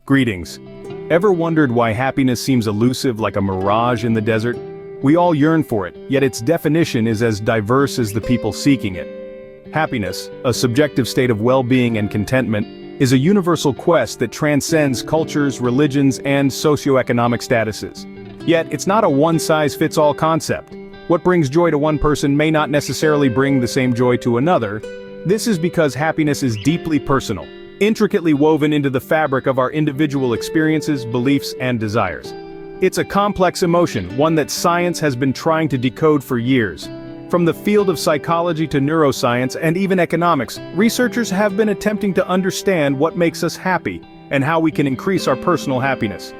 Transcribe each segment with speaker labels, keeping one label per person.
Speaker 1: Greetings. Ever wondered why happiness seems elusive like a mirage in the desert? We all yearn for it, yet its definition is as diverse as the people seeking it. Happiness, a subjective state of well-being and contentment, is a universal quest that transcends cultures, religions, and socioeconomic statuses. Yet, it's not a one-size-fits-all concept. What brings joy to one person may not necessarily bring the same joy to another. This is because happiness is deeply personal, intricately woven into the fabric of our individual experiences, beliefs, and desires. It's a complex emotion, one that science has been trying to decode for years. From the field of psychology to neuroscience and even economics, researchers have been attempting to understand what makes us happy and how we can increase our personal happiness.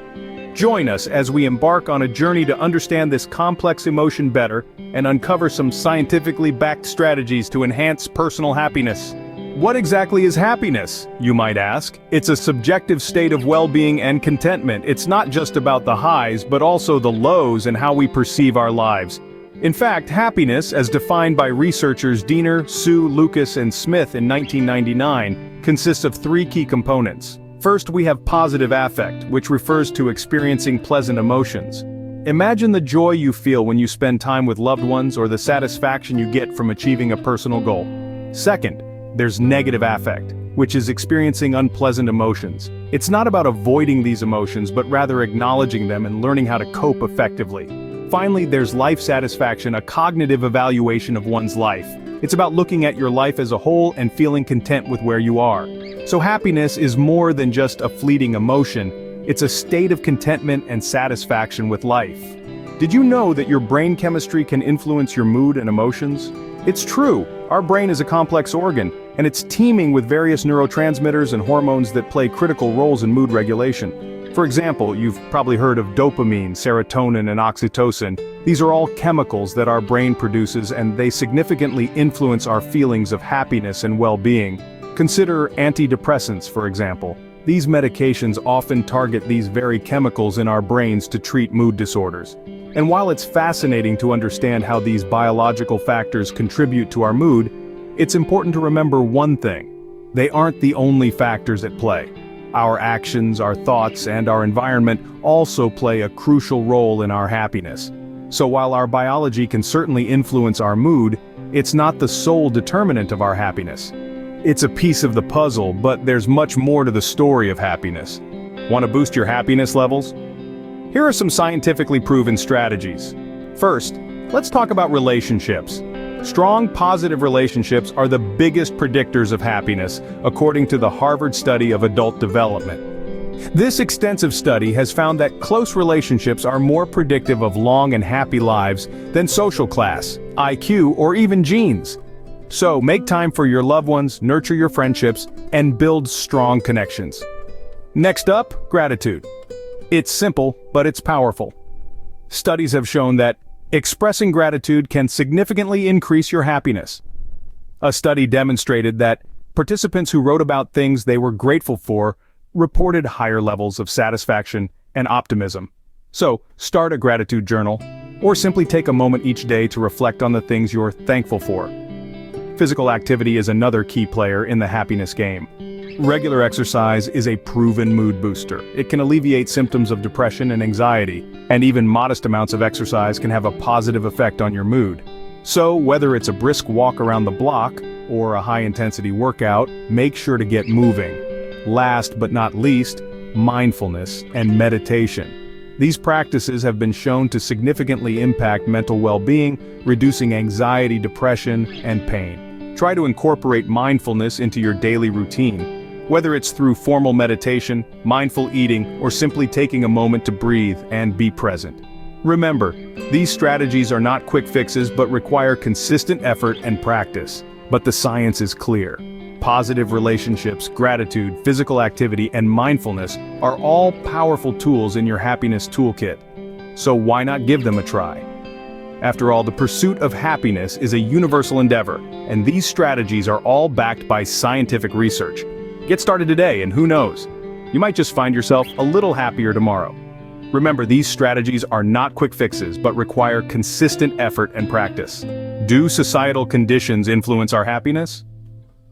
Speaker 1: Join us as we embark on a journey to understand this complex emotion better and uncover some scientifically backed strategies to enhance personal happiness. What exactly is happiness, you might ask? It's a subjective state of well-being and contentment. It's not just about the highs, but also the lows and how we perceive our lives. In fact, happiness, as defined by researchers Diener, Su, Lucas, and Smith in 1999, consists of three key components. First, we have positive affect, which refers to experiencing pleasant emotions. Imagine the joy you feel when you spend time with loved ones or the satisfaction you get from achieving a personal goal. Second, there's negative affect, which is experiencing unpleasant emotions. It's not about avoiding these emotions, but rather acknowledging them and learning how to cope effectively. Finally, there's life satisfaction, a cognitive evaluation of one's life. It's about looking at your life as a whole and feeling content with where you are. So happiness is more than just a fleeting emotion. It's a state of contentment and satisfaction with life. Did you know that your brain chemistry can influence your mood and emotions? It's true. Our brain is a complex organ, and it's teeming with various neurotransmitters and hormones that play critical roles in mood regulation. For example, you've probably heard of dopamine, serotonin, and oxytocin. These are all chemicals that our brain produces, and they significantly influence our feelings of happiness and well-being. Consider antidepressants, for example. These medications often target these very chemicals in our brains to treat mood disorders. And while it's fascinating to understand how these biological factors contribute to our mood, it's important to remember one thing. They aren't the only factors at play. Our actions, our thoughts, and our environment also play a crucial role in our happiness. So while our biology can certainly influence our mood, it's not the sole determinant of our happiness. It's a piece of the puzzle, but there's much more to the story of happiness. Want to boost your happiness levels? Here are some scientifically proven strategies. First, let's talk about relationships. Strong, positive relationships are the biggest predictors of happiness, according to the Harvard study of adult development. This extensive study has found that close relationships are more predictive of long and happy lives than social class, IQ, or even genes. So make time for your loved ones, nurture your friendships, and build strong connections. Next up, gratitude. It's simple, but it's powerful. Studies have shown that expressing gratitude can significantly increase your happiness. A study demonstrated that participants who wrote about things they were grateful for reported higher levels of satisfaction and optimism. So, start a gratitude journal, or simply take a moment each day to reflect on the things you're thankful for. Physical activity is another key player in the happiness game. Regular exercise is a proven mood booster. It can alleviate symptoms of depression and anxiety, and even modest amounts of exercise can have a positive effect on your mood. So, whether it's a brisk walk around the block or a high-intensity workout, make sure to get moving. Last but not least, mindfulness and meditation. These practices have been shown to significantly impact mental well-being, reducing anxiety, depression, and pain. Try to incorporate mindfulness into your daily routine. Whether it's through formal meditation, mindful eating, or simply taking a moment to breathe and be present. Remember, these strategies are not quick fixes but require consistent effort and practice. But the science is clear. Positive relationships, gratitude, physical activity, and mindfulness are all powerful tools in your happiness toolkit. So why not give them a try? After all, the pursuit of happiness is a universal endeavor, and these strategies are all backed by scientific research. Get started today, and who knows, you might just find yourself a little happier tomorrow. Remember, these strategies are not quick fixes, but require consistent effort and practice. Do societal conditions influence our happiness?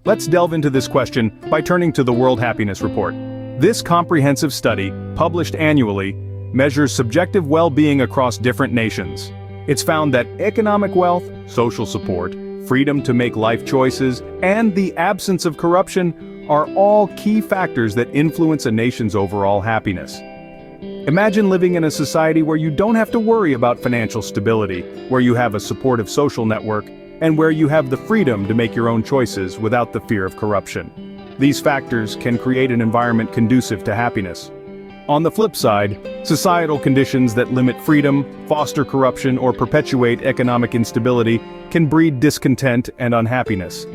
Speaker 1: Let's delve into this question by turning to the World Happiness Report. This comprehensive study, published annually, measures subjective well-being across different nations. It's found that economic wealth, social support, freedom to make life choices, and the absence of corruption are all key factors that influence a nation's overall happiness. Imagine living in a society where you don't have to worry about financial stability, where you have a supportive social network, and where you have the freedom to make your own choices without the fear of corruption. These factors can create an environment conducive to happiness. On the flip side, societal conditions that limit freedom, foster corruption, or perpetuate economic instability can breed discontent and unhappiness.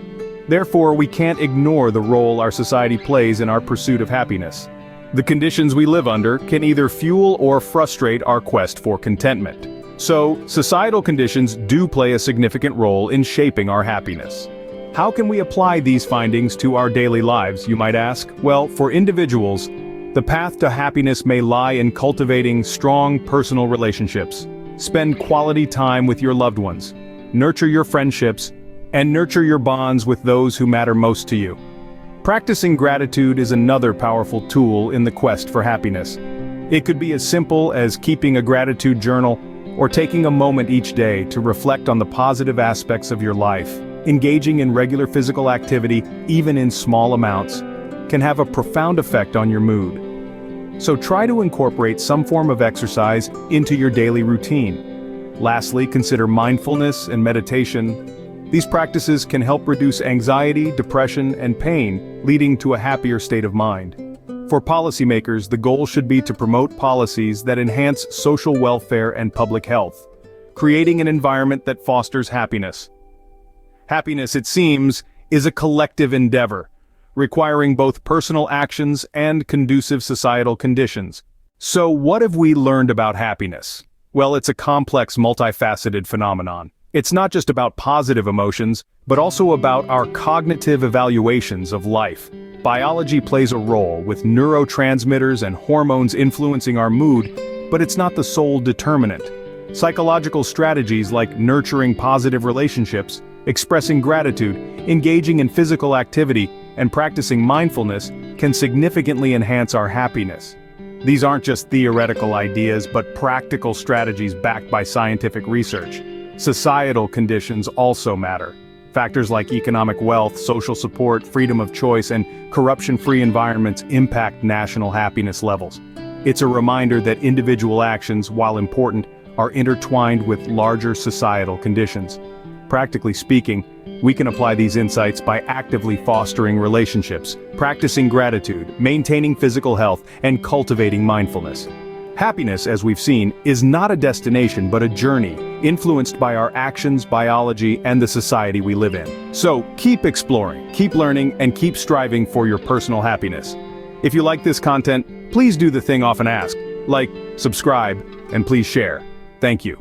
Speaker 1: Therefore, we can't ignore the role our society plays in our pursuit of happiness. The conditions we live under can either fuel or frustrate our quest for contentment. So, societal conditions do play a significant role in shaping our happiness. How can we apply these findings to our daily lives, you might ask? Well, for individuals, the path to happiness may lie in cultivating strong personal relationships. Spend quality time with your loved ones, nurture your friendships, and nurture your bonds with those who matter most to you. Practicing gratitude is another powerful tool in the quest for happiness. It could be as simple as keeping a gratitude journal or taking a moment each day to reflect on the positive aspects of your life. Engaging in regular physical activity, even in small amounts, can have a profound effect on your mood. So try to incorporate some form of exercise into your daily routine. Lastly, consider mindfulness and meditation. These practices can help reduce anxiety, depression, and pain, leading to a happier state of mind. For policymakers, the goal should be to promote policies that enhance social welfare and public health, creating an environment that fosters happiness. Happiness, it seems, is a collective endeavor, requiring both personal actions and conducive societal conditions. So what have we learned about happiness? Well, it's a complex, multifaceted phenomenon. It's not just about positive emotions, but also about our cognitive evaluations of life. Biology plays a role, with neurotransmitters and hormones influencing our mood, but it's not the sole determinant. Psychological strategies like nurturing positive relationships, expressing gratitude, engaging in physical activity, and practicing mindfulness can significantly enhance our happiness. These aren't just theoretical ideas, but practical strategies backed by scientific research. Societal conditions also matter. Factors like economic wealth, social support, freedom of choice, and corruption-free environments impact national happiness levels. It's a reminder that individual actions, while important, are intertwined with larger societal conditions. Practically speaking, we can apply these insights by actively fostering relationships, practicing gratitude, maintaining physical health, and cultivating mindfulness. Happiness, as we've seen, is not a destination but a journey, influenced by our actions, biology, and the society we live in. So, keep exploring, keep learning, and keep striving for your personal happiness. If you like this content, please do the thing often asked, like, subscribe, and please share. Thank you.